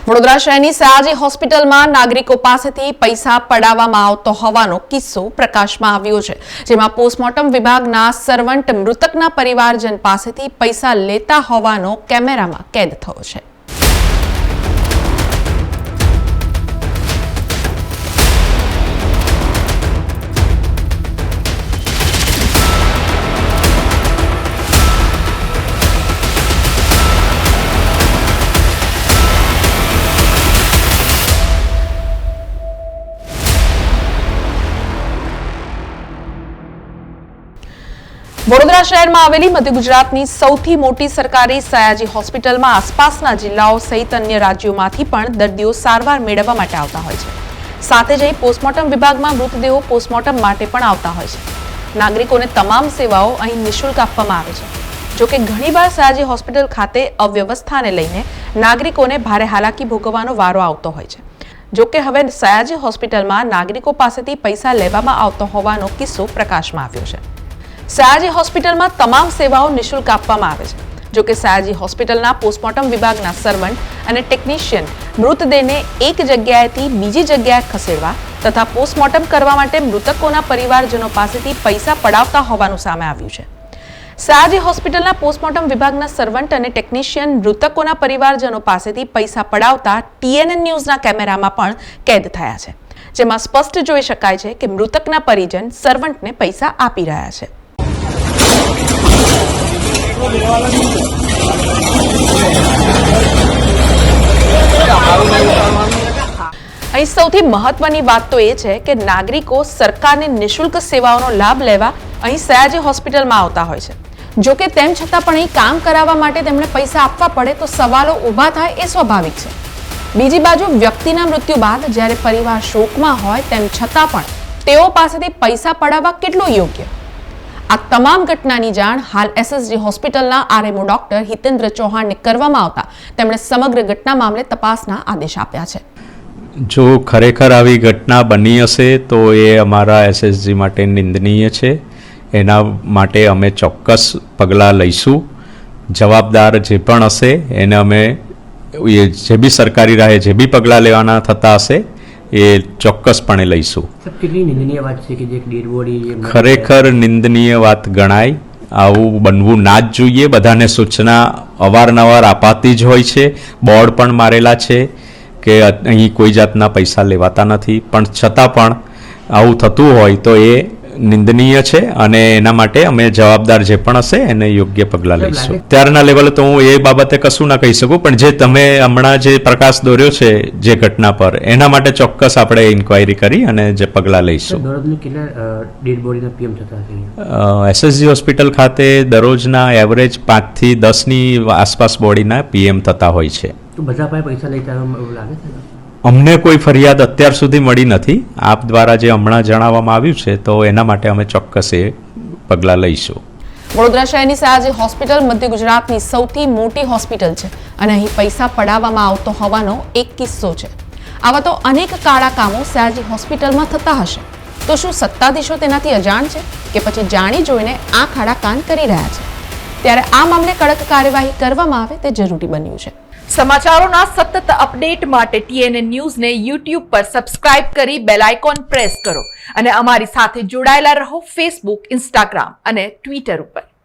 વડોદરા શહેરની સયાજી હોસ્પિટલમાં નાગરિકો પાસેથી પૈસા પડાવવામાં આવતો હોવાનો કિસ્સો પ્રકાશમાં આવ્યો છે, જેમાં પોસ્ટમોર્ટમ વિભાગના સર્વન્ટ મૃતકના પરિવારજન પાસેથી પૈસા લેતા હોવાનો કેમેરામાં કેદ થયો છે. વડોદરા શહેરમાં આવેલી મધ્ય ગુજરાતની સૌથી મોટી સરકારી સયાજી હોસ્પિટલમાં આસપાસના જિલ્લાઓ સહિત અન્ય રાજ્યોમાંથી પણ દર્દીઓ સારવાર મેળવવા માટે આવતા હોય છે. સાથે જ પોસ્ટમોર્ટમ વિભાગમાં મૃતદેહો પોસ્ટમોર્ટમ માટે પણ આવતા હોય છે. નાગરિકોને તમામ સેવાઓ અહીં નિઃશુલ્ક આપવામાં આવે છે. જોકે ઘણીવાર સયાજી હોસ્પિટલ ખાતે અવ્યવસ્થાને લઈને નાગરિકોને ભારે હાલાકી ભોગવવાનો વારો આવતો હોય છે. જોકે હવે સયાજી હોસ્પિટલમાં નાગરિકો પાસેથી પૈસા લેવામાં આવતો હોવાનો કિસ્સો પ્રકાશમાં આવ્યો છે. સયાજી હોસ્પિટલમાં તમામ સેવાઓ નિઃશુલ્ક આપવામાં આવે છે. જોકે સયાજી હોસ્પિટલના પોસ્ટમોર્ટમ વિભાગના સર્વન્ટ અને ટેકનિશિયન મૃતદેહને એક જગ્યાએથી બીજી જગ્યાએ ખસેડવા તથા પોસ્ટમોર્ટમ કરવા માટે મૃતકોના પરિવારજનો પાસેથી પૈસા પડાવતા હોવાનું સામે આવ્યું છે. સયાજી હોસ્પિટલના પોસ્ટમોર્ટમ વિભાગના સર્વન્ટ અને ટેકનિશિયન મૃતકોના પરિવારજનો પાસેથી પૈસા પડાવતા TNN ન્યૂઝના કેમેરામાં પણ કેદ થયા છે, જેમાં સ્પષ્ટ જોઈ શકાય છે કે મૃતકના પરિજન સર્વન્ટને પૈસા આપી રહ્યા છે. અહીં સૌથી મહત્વની વાત તો એ છે કે નાગરિકો સરકારની નિઃશુલ્ક સેવાઓનો લાભ લેવા અહીં સયાજી હોસ્પિટલમાં આવતા હોય છે. જોકે તેમ છતાં પણ અહીં કામ કરાવવા માટે તેમણે પૈસા આપવા પડે તો સવાલો ઊભા થાય એ સ્વાભાવિક છે. બીજી બાજુ વ્યક્તિના મૃત્યુ બાદ જ્યારે પરિવાર શોકમાં હોય તેમ છતાં પણ તેઓ પાસેથી પૈસા પડાવવા કેટલું યોગ્ય? આ તમામ ઘટનાની જાણ હાલ SSG હોસ્પિટલના RMO ડોક્ટર હિતેન્દ્ર ચૌહાણને કરવામાં આવતા તેમણે સમગ્ર ઘટના મામલે તપાસના આદેશ આપ્યા છે. જો ખરેખર આવી ઘટના બની હશે તો એ અમારા SSG માટે નિંદનીય છે. એના માટે અમે ચોક્કસ પગલાં લઈશું. જવાબદાર જે પણ હશે એને અમે જે બી સરકારી રાહે જે બી પગલાં લેવાના થતા હશે એ ચોક્કસપણે લઈશું. ખરેખર નિંદનીય વાત ગણાય. આવું બનવું ના જ જોઈએ. બધાને સૂચના અવારનવાર અપાતી જ હોય છે. બોર્ડ પણ મારેલા છે કે અહીં કોઈ જાતના પૈસા લેવાતા નથી, પણ છતાં પણ આવું થતું હોય તો એ નિંદનીય છે અને એના માટે અમે જવાબદાર જે પણ હશે એને યોગ્ય પગલાં લઈશું. ત્યારના લેવલે તો હું એ બાબતે કશું ના કહી શકું, પણ જે તમે હમણાં જે પ્રકાશ દોર્યો છે જે ઘટના પર, એના માટે ચોક્કસ આપણે ઇન્ક્વાયરી કરી અને જે પગલાં લઈશું. SSG હોસ્પિટલ ખાતે દરરોજના એવરેજ 5 થી 10ની આસપાસ બોડીના PM થતા હોય છે. અમને કોઈ ફરિયાદ અત્યાર સુધી મળી નથી. આપ દ્વારા જે હમણાં જણાવવામાં આવ્યું છે તો એના માટે અમે ચોક્કસ એ પગલાં લઈશું. વડોદરા શહેરની સયાજી હોસ્પિટલ મધ્ય ગુજરાતની સૌથી મોટી હોસ્પિટલ છે અને અહીં પૈસા પડાવવામાં આવતો હોવાનો એક કિસ્સો છે. આવા તો અનેક કાળા કામો સયાજી હોસ્પિટલમાં થતા હશે. તો શું સત્તાધીશો તેનાથી અજાણ છે કે પછી જાણી જોઈને આંખ આડા કાન કરી રહ્યા છે? ત્યારે આ મામલે કડક કાર્યવાહી કરવામાં આવે તે જરૂરી બન્યું છે. સમાચારોના સતત અપડેટ માટે TNN ન્યૂઝને YouTube પર સબસ્ક્રાઇબ કરી બેલ આઇકોન પ્રેસ કરો અને અમારી સાથે જોડાયેલા રહો Facebook, Instagram અને Twitter ઉપર.